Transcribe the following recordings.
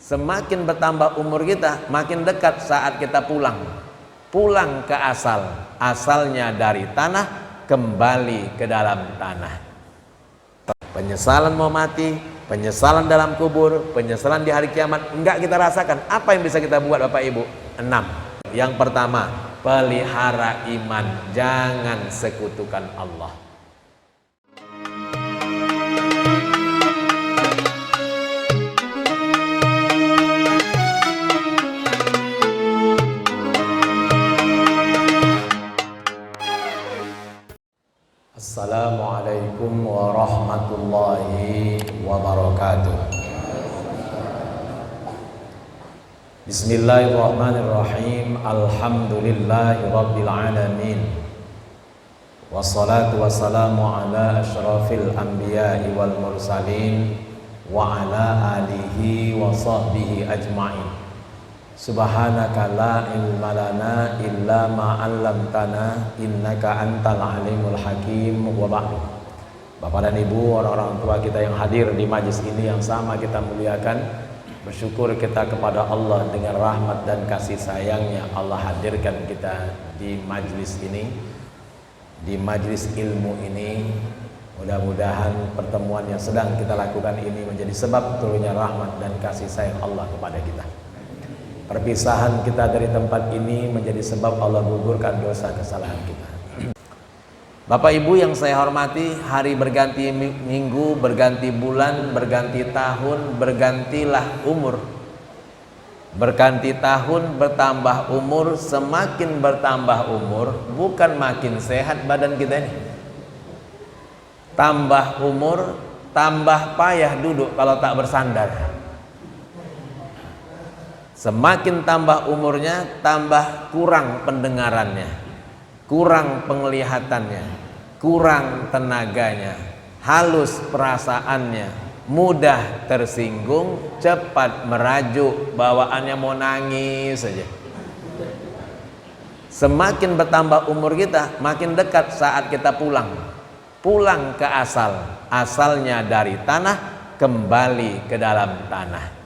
Semakin bertambah umur kita, makin dekat saat kita pulang ke asal. Asalnya dari tanah, kembali ke dalam tanah. Penyesalan mau mati, penyesalan dalam kubur, penyesalan di hari kiamat enggak kita rasakan. Apa yang bisa kita buat Bapak Ibu? 6. Yang pertama, pelihara iman, jangan sekutukan Allah. Assalamualaikum warahmatullahi wabarakatuh. Bismillahirrahmanirrahim. Alhamdulillahi rabbil alamin. Wassalatu wassalamu ala asyrafil anbiya'i wal mursalin wa ala alihi wa sahbihi ajma'in. Subhanaka la ilma lana illa ma 'allamtana innaka antal alimul hakim. Wa ba'du. Bapak dan Ibu, orang-orang tua kita yang hadir di majlis ini yang sama kita muliakan, bersyukur kita kepada Allah dengan rahmat dan kasih sayangnya Allah hadirkan kita di majlis ini, di majlis ilmu ini. Mudah-mudahan pertemuan yang sedang kita lakukan ini menjadi sebab turunnya rahmat dan kasih sayang Allah kepada kita. Perpisahan kita dari tempat ini menjadi sebab Allah gugurkan dosa kesalahan kita. Bapak Ibu yang saya hormati, hari berganti minggu, berganti bulan, berganti tahun, bergantilah umur. Berganti tahun, bertambah umur, semakin bertambah umur, bukan makin sehat badan kita ini. Tambah umur, tambah payah duduk kalau tak bersandar. Semakin tambah umurnya, tambah kurang pendengarannya, kurang penglihatannya, kurang tenaganya, halus perasaannya, mudah tersinggung, cepat merajuk, bawaannya mau nangis saja. Semakin bertambah umur kita, makin dekat saat kita pulang ke asal. Asalnya dari tanah, kembali ke dalam tanah.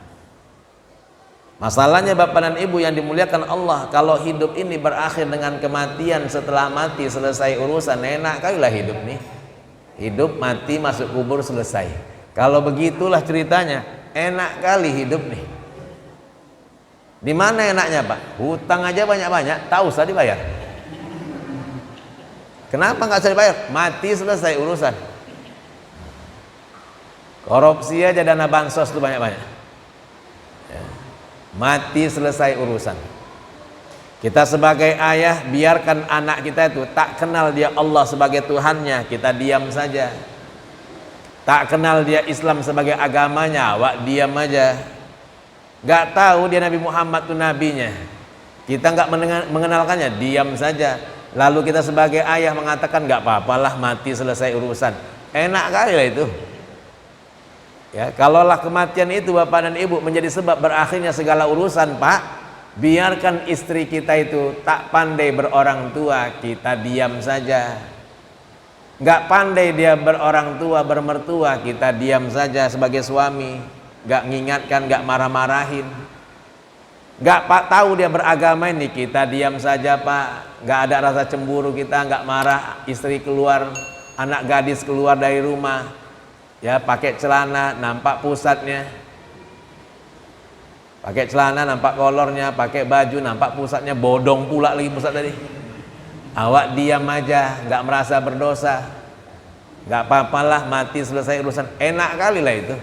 Masalahnya Bapak dan Ibu yang dimuliakan Allah, kalau hidup ini berakhir dengan kematian, setelah mati selesai urusan, enak kalilah hidup nih. Hidup, mati, masuk kubur, selesai. Kalau begitulah ceritanya, enak kali hidup nih. Di mana enaknya Pak? Hutang aja banyak-banyak, tak usah dibayar. Kenapa nggak usah dibayar? Mati selesai urusan. Korupsi aja dana bansos tuh banyak-banyak. Mati selesai urusan. Kita sebagai ayah, biarkan anak kita itu tak kenal dia Allah sebagai Tuhannya, kita diam saja. Tak kenal dia Islam sebagai agamanya, awak diam aja. Gak tahu dia Nabi Muhammad itu nabinya, kita gak mengenalkannya, diam saja. Lalu kita sebagai ayah mengatakan gak apa-apalah mati selesai urusan. Enak kali lah itu. Ya, kalaulah kematian itu Bapak dan Ibu menjadi sebab berakhirnya segala urusan, Pak, biarkan istri kita itu tak pandai berorang tua, kita diam saja. Nggak pandai dia berorang tua, bermertua, kita diam saja sebagai suami. Nggak ngingatkan, nggak marah-marahin. Nggak Pak tahu dia beragama ini, kita diam saja Pak. Nggak ada rasa cemburu kita, nggak marah istri keluar, anak gadis keluar dari rumah. Ya, pakai celana nampak pusatnya, pakai celana nampak kolornya, pakai baju nampak pusatnya, bodong pula lagi pusat tadi. Awak diam aja, nggak merasa berdosa, nggak apa-apalah mati selesai urusan, enak kali lah itu.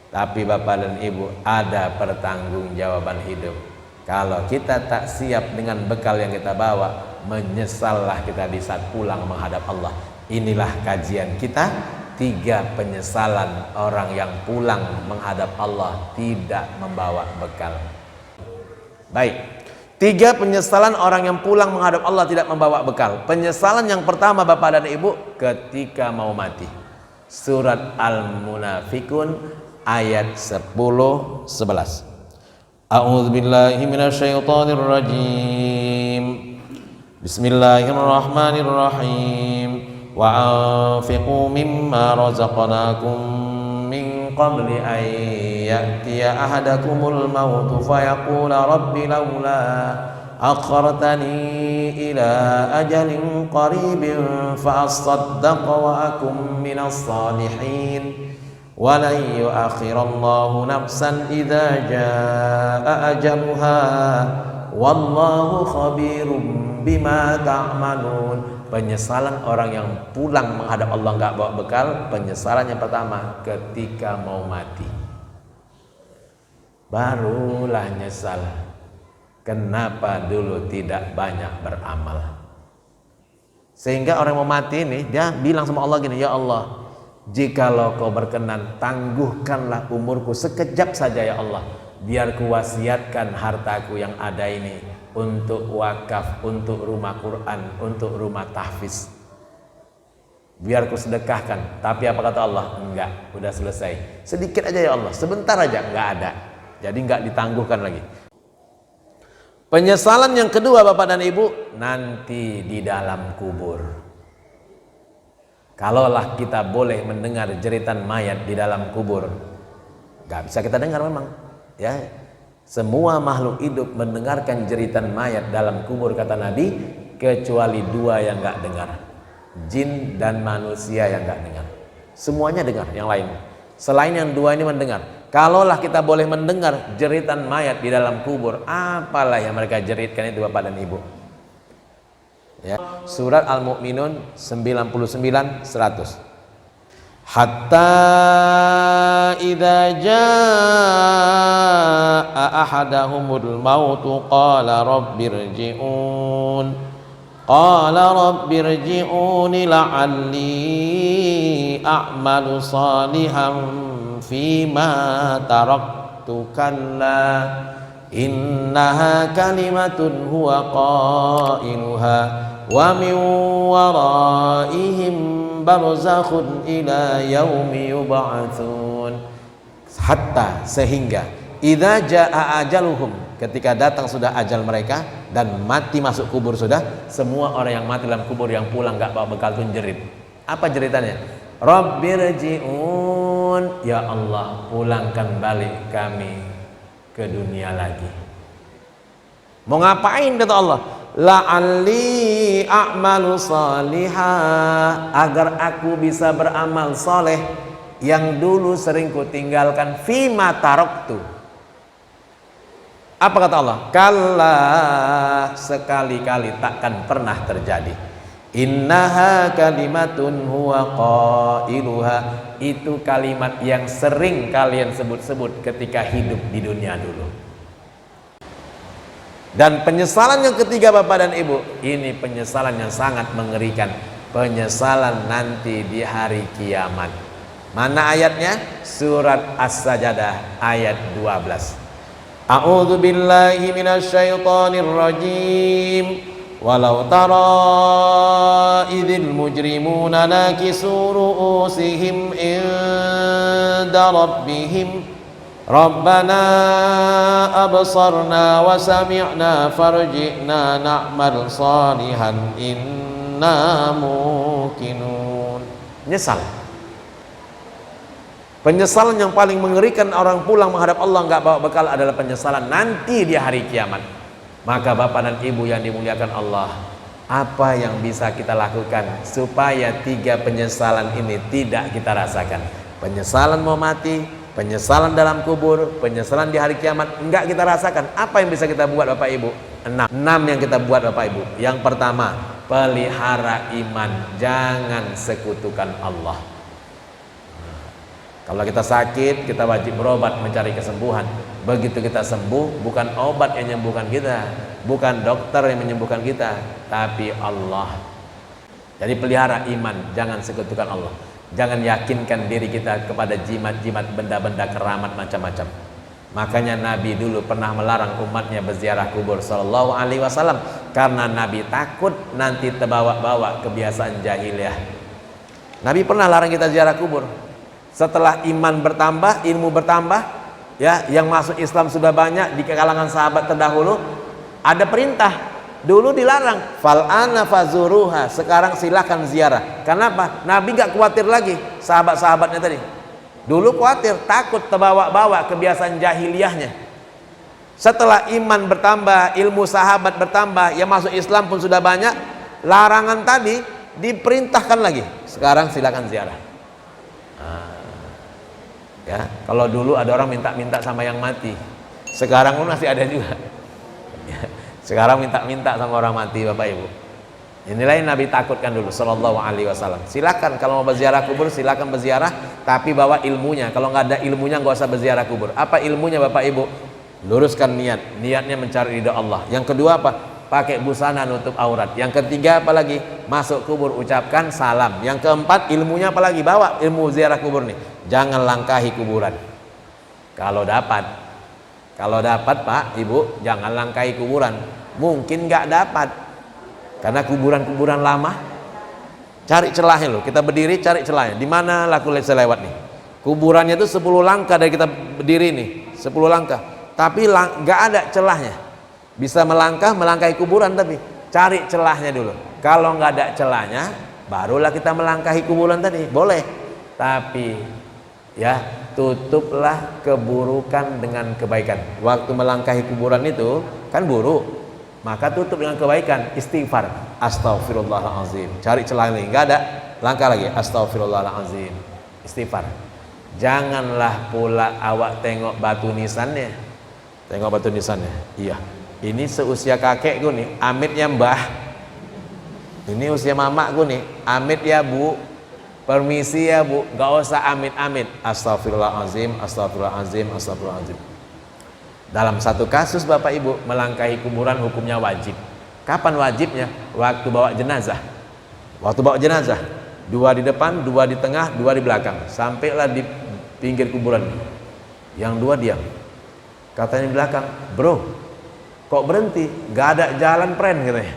Tapi Bapak dan Ibu, ada pertanggungjawaban hidup. Kalau kita tak siap dengan bekal yang kita bawa, menyesallah kita di saat pulang menghadap Allah. Inilah kajian kita. 3 penyesalan orang yang pulang menghadap Allah tidak membawa bekal. Baik, 3 penyesalan orang yang pulang menghadap Allah tidak membawa bekal. Penyesalan yang pertama Bapak dan Ibu, ketika mau mati. Surat Al-Munafikun ayat 10-11. A'udzubillahi minasyaitonirrajim. Bismillahirrahmanirrahim. Wa anfiqu mimma razaqnakum min qabli an ya'tiya ahadakumul mautu fayaqula rabbi laula akhartani ila ajalin qaribin fa asaddaqa wa akum minas salihin wa lan yu'akhirallahu nafsan idza jaa ajaluha wallahu khabirum bima ta'malun. Penyesalan orang yang pulang menghadap Allah nggak bawa bekal, penyesalan yang pertama ketika mau mati. Barulah nyesal. Kenapa dulu tidak banyak beramal? Sehingga orang mau mati ini dia bilang sama Allah gini, ya Allah, jikalau kau berkenan tangguhkanlah umurku sekejap saja ya Allah, biar kuwasiatkan hartaku yang ada ini untuk wakaf, untuk rumah Quran, untuk rumah tahfiz, biar ku sedekahkan. Tapi apa kata Allah? Enggak, udah selesai. Sedikit aja ya Allah, sebentar aja. Enggak ada. Jadi enggak ditangguhkan lagi. Penyesalan yang kedua Bapak dan Ibu, nanti di dalam kubur. Kalaulah kita boleh mendengar jeritan mayat di dalam kubur, enggak bisa kita dengar memang, ya. Semua makhluk hidup mendengarkan jeritan mayat dalam kubur kata Nabi, kecuali dua yang enggak dengar, jin dan manusia yang enggak dengar. Semuanya dengar, yang lain. Selain yang dua ini mendengar. Kalaulah kita boleh mendengar jeritan mayat di dalam kubur, apalah yang mereka jeritkan itu Bapak dan Ibu. Ya. Surat Al-Mu'minun 99-100. Hatta idza jaa ahadahumul mautu qala rabbirji'un la'alli a'malu salihan fima taraktu kalla innaha kalimatun huwa qailuha wa min waraihim barzakhun ila yaumi yub'atsun. Hatta, sehingga idza jaa ajaluhum, ketika datang sudah ajal mereka dan mati masuk kubur sudah, semua orang yang mati dalam kubur yang pulang enggak bawa bekal pun jerit. Apa jeritannya? Rabbirji'un, ya Allah pulangkan balik kami ke dunia lagi. Mau ngapain kata Allah? La'alli a'malu salihah, agar aku bisa beramal soleh yang dulu sering ku tinggalkan. Fima taraktu. Apa kata Allah? Kalla, sekali-kali takkan pernah terjadi. Innaha kalimatun huwa qailuha, itu kalimat yang sering kalian sebut-sebut ketika hidup di dunia dulu. Dan penyesalan yang ketiga Bapak dan Ibu, ini penyesalan yang sangat mengerikan, penyesalan nanti di hari kiamat. Mana ayatnya? Surat As-Sajdah ayat 12. A'udzu billahi minasyaitonir rajim. Walau tara idzil mujrimuna nakisu ru'usihim inda rabbihim Rabbana absarna wa sami'na farji'na na'mal salihan inna muqinun. Nyesal. Penyesalan yang paling mengerikan orang pulang menghadap Allah enggak bawa bekal adalah penyesalan nanti di hari kiamat. Maka Bapak dan Ibu yang dimuliakan Allah, apa yang bisa kita lakukan supaya tiga penyesalan ini tidak kita rasakan? Penyesalan mau mati, penyesalan dalam kubur, penyesalan di hari kiamat enggak kita rasakan. Apa yang bisa kita buat Bapak Ibu? 6 yang kita buat Bapak Ibu. Yang pertama, pelihara iman, jangan sekutukan Allah. Kalau kita sakit, kita wajib berobat mencari kesembuhan. Begitu kita sembuh, bukan obat yang menyembuhkan kita, bukan dokter yang menyembuhkan kita, tapi Allah. Jadi pelihara iman, jangan sekutukan Allah. Jangan yakinkan diri kita kepada jimat-jimat, benda-benda keramat macam-macam. Makanya Nabi dulu pernah melarang umatnya berziarah kubur sallallahu alaihi wasallam, karena Nabi takut nanti terbawa-bawa kebiasaan jahiliyah. Nabi pernah larang kita ziarah kubur. Setelah iman bertambah, ilmu bertambah, ya, yang masuk Islam sudah banyak di kalangan sahabat terdahulu, ada perintah. Dulu dilarang, fal'ana fazuruha, sekarang silakan ziarah. Kenapa? Nabi gak khawatir lagi sahabat-sahabatnya tadi. Dulu khawatir, takut terbawa-bawa kebiasaan jahiliyahnya. Setelah iman bertambah, ilmu sahabat bertambah, yang masuk Islam pun sudah banyak, larangan tadi diperintahkan lagi. Sekarang silakan ziarah. Ya, kalau dulu ada orang minta-minta sama yang mati, sekarang pun masih ada juga. Sekarang minta-minta sama orang mati, Bapak Ibu. Inilah yang Nabi takutkan dulu, Sallallahu Alaihi Wasallam. Silakan kalau mau berziarah kubur, silakan berziarah, tapi bawa ilmunya. Kalau nggak ada ilmunya, nggak usah berziarah kubur. Apa ilmunya, Bapak Ibu? Luruskan niatnya mencari ridha Allah. Yang kedua apa? Pakai busana nutup aurat. Yang ketiga apalagi? Masuk kubur ucapkan salam. Yang keempat ilmunya apalagi? Bawa ilmu ziarah kubur nih. Jangan langkahi kuburan. Kalau dapat Pak Ibu, jangan langkahi kuburan. Mungkin nggak dapat, karena kuburan-kuburan lama. Cari celahnya loh. Kita berdiri cari celahnya. Di mana laku lewat nih? Kuburannya itu 10 langkah dari kita berdiri nih, 10 langkah. Tapi nggak ada celahnya. Bisa melangkahi kuburan, tapi cari celahnya dulu. Kalau nggak ada celahnya, barulah kita melangkahi kuburan tadi. Boleh, tapi ya tutuplah keburukan dengan kebaikan. Waktu melangkahi kuburan itu kan buruk, maka tutup dengan kebaikan. Istighfar, astagfirullahalazim. Cari celah lagi, nggak ada, langkah lagi, astagfirullahalazim. Istighfar. Janganlah pula awak tengok batu nisannya. Tengok batu nisannya. Iya, ini seusia kakekku nih, amit ya mbah. Ini usia mamakku nih, amit ya bu. Permisi ya bu, gak usah amit-amit. Astagfirullahalazim, astagfirullahalazim, astagfirullahalazim. Dalam satu kasus Bapak Ibu, melangkahi kuburan hukumnya wajib. Kapan wajibnya? Waktu bawa jenazah. Waktu bawa jenazah, 2 di depan, 2 di tengah, 2 di belakang. Sampailah di pinggir kuburan. Yang 2 diam. Katanya di belakang, bro, kok berhenti? Gak ada jalan pren katanya.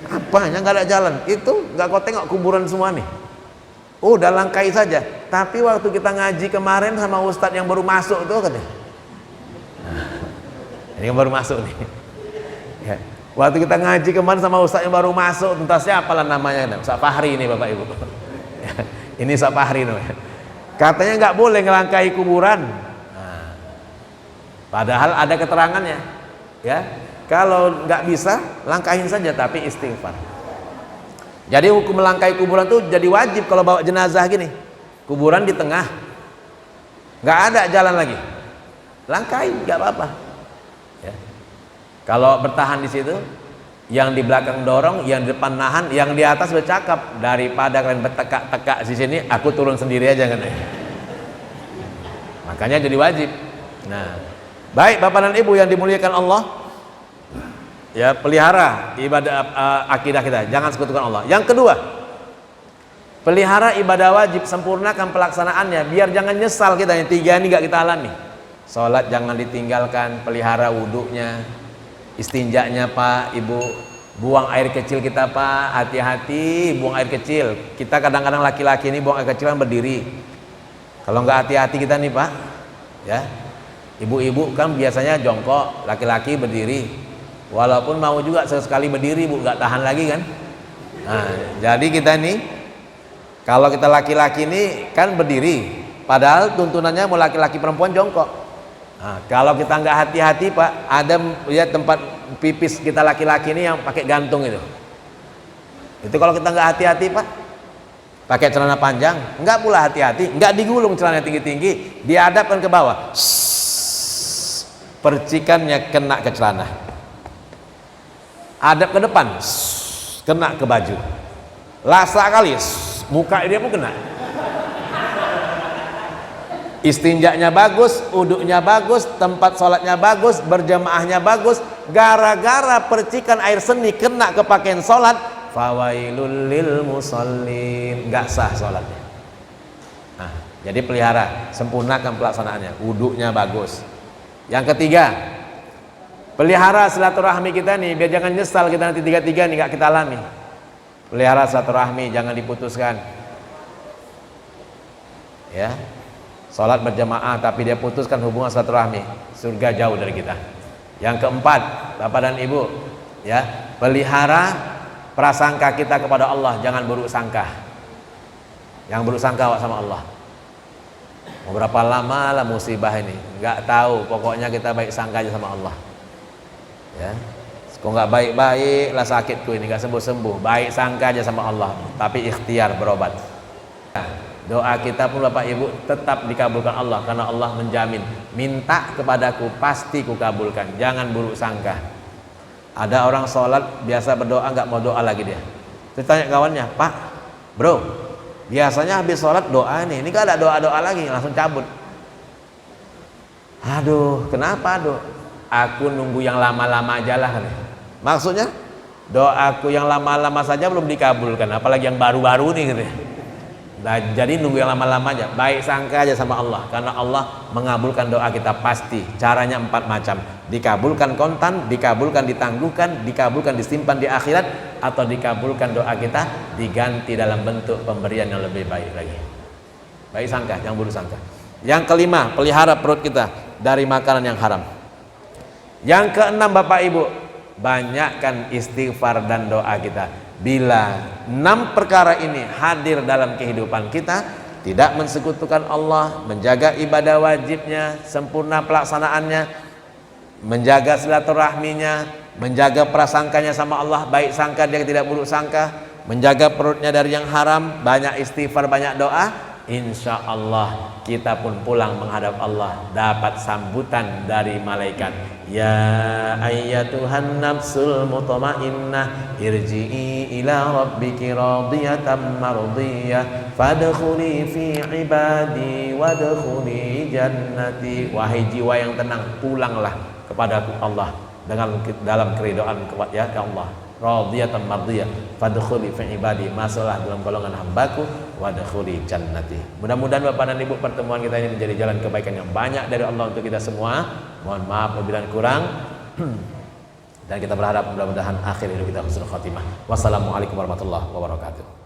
Apanya gak ada jalan? Itu gak kau tengok kuburan semua nih. Udah langkai saja. Tapi waktu kita ngaji kemarin sama ustadz yang baru masuk tuh katanya. Ini yang baru masuk nih. Ya. Waktu kita ngaji kemarin sama ustadz yang baru masuk, entah siapa lah namanya, Ustaz Fahri ini Bapak Ibu. Ya. Ini Ustaz Fahri namanya. Katanya nggak boleh ngelangkai kuburan. Nah, padahal ada keterangannya. Ya, kalau nggak bisa langkahin saja, tapi istighfar. Jadi hukum melangkahi kuburan tuh jadi wajib kalau bawa jenazah gini. Kuburan di tengah, nggak ada jalan lagi, langkahi nggak apa-apa. Ya. Kalau bertahan di situ, yang di belakang dorong, yang di depan nahan, yang di atas bercakap, daripada kalian bertekak-tekak di sini, aku turun sendiri aja kan. Makanya jadi wajib. Nah, baik Bapak dan Ibu yang dimuliakan Allah. Ya, pelihara ibadah akidah kita, jangan sekutukan Allah. Yang kedua, pelihara ibadah wajib, sempurnakan pelaksanaannya biar jangan nyesal kita. Yang 3 ini gak kita alami. Sholat jangan ditinggalkan, pelihara wudhunya, istinjanya Pak Ibu, buang air kecil kita Pak, hati-hati buang air kecil. Kita kadang-kadang laki-laki ini buang air kecil kan berdiri. Kalau nggak hati-hati kita nih Pak, ya, ibu-ibu kan biasanya jongkok, laki-laki berdiri. Walaupun mau juga sesekali berdiri bu, nggak tahan lagi kan. Nah, jadi kita nih, kalau kita laki-laki ini kan berdiri, padahal tuntunannya mau laki-laki perempuan jongkok. Nah, kalau kita nggak hati-hati Pak, ada ya tempat pipis kita laki-laki ini yang pakai gantung itu. Itu kalau kita nggak hati-hati Pak, pakai celana panjang, nggak pula hati-hati, nggak digulung celana tinggi-tinggi, dihadapkan ke bawah, percikannya kena ke celana. Hadap ke depan, kena ke baju. Lasa kali, muka dia pun kena. Istinjaknya bagus, uduknya bagus, tempat sholatnya bagus, berjamaahnya bagus. Gara-gara percikan air seni kena ke pakaian sholat, fawailul lil musallin, gak sah sholatnya. Nah, jadi pelihara, sempurnakan pelaksanaannya, uduknya bagus. Yang ketiga, pelihara silaturahmi kita nih, biar jangan nyesal kita nanti 3-3 nih gak kita alami. Pelihara silaturahmi, jangan diputuskan. Ya, sholat berjamaah tapi dia putuskan hubungan silaturahmi, surga jauh dari kita. Yang keempat, Bapak dan Ibu, ya, pelihara prasangka kita kepada Allah, jangan buruk sangka. Yang buruk sangka sama Allah. Mau berapa lama lah musibah ini? Nggak tahu. Pokoknya kita baik sangka aja sama Allah. Ya. Kok nggak baik-baik lah sakitku ini nggak sembuh-sembuh. Baik sangka aja sama Allah. Tapi ikhtiar berobat. Doa kita pun Bapak Ibu tetap dikabulkan Allah karena Allah menjamin. Minta kepadaku pasti kukabulkan. Jangan buruk sangka. Ada orang sholat biasa berdoa nggak mau doa lagi dia. Terus tanya kawannya, Pak, bro, biasanya habis sholat doa nih, ini gak ada doa-doa lagi, langsung cabut. Aduh, kenapa aduh? Aku nunggu yang lama-lama aja lah. Maksudnya, doaku yang lama-lama saja belum dikabulkan, apalagi yang baru-baru nih gitu. Nah, jadi nunggu yang lama-lama aja, baik sangka aja sama Allah, karena Allah mengabulkan doa kita pasti. Caranya 4 macam, dikabulkan kontan, dikabulkan ditangguhkan, dikabulkan disimpan di akhirat, atau dikabulkan doa kita diganti dalam bentuk pemberian yang lebih baik lagi. Baik sangka, yang buruk sangka. Yang kelima, pelihara perut kita dari makanan yang haram. Yang keenam Bapak Ibu, banyakkan istighfar dan doa kita. Bila 6 perkara ini hadir dalam kehidupan kita, tidak mensekutukan Allah, menjaga ibadah wajibnya, sempurna pelaksanaannya, menjaga silaturahminya, menjaga prasangkanya sama Allah, baik sangka dia tidak buruk sangka, menjaga perutnya dari yang haram, banyak istighfar, banyak doa, insya Allah kita pun pulang menghadap Allah dapat sambutan dari malaikat. Ya ayyatuhan nafsul mutmainnah irji'i ila rabbiki radiyatan mardiyah fadkhuli fi ibadi wadkhuli jannati. Wahai jiwa yang tenang, pulanglah kepada Allah dengan dalam keridhaan ya Allah. Radiyatan mardiyah fadkhuli fi ibadi, masuklah dalam golongan hambaku wadkhuli jannati. Mudah-mudahan Bapak dan Ibu pertemuan kita ini menjadi jalan kebaikan yang banyak dari Allah untuk kita semua. Mohon maaf apabila kurang. Dan kita berharap mudah-mudahan akhir hidup kita husnul khatimah. Wassalamualaikum warahmatullahi wabarakatuh.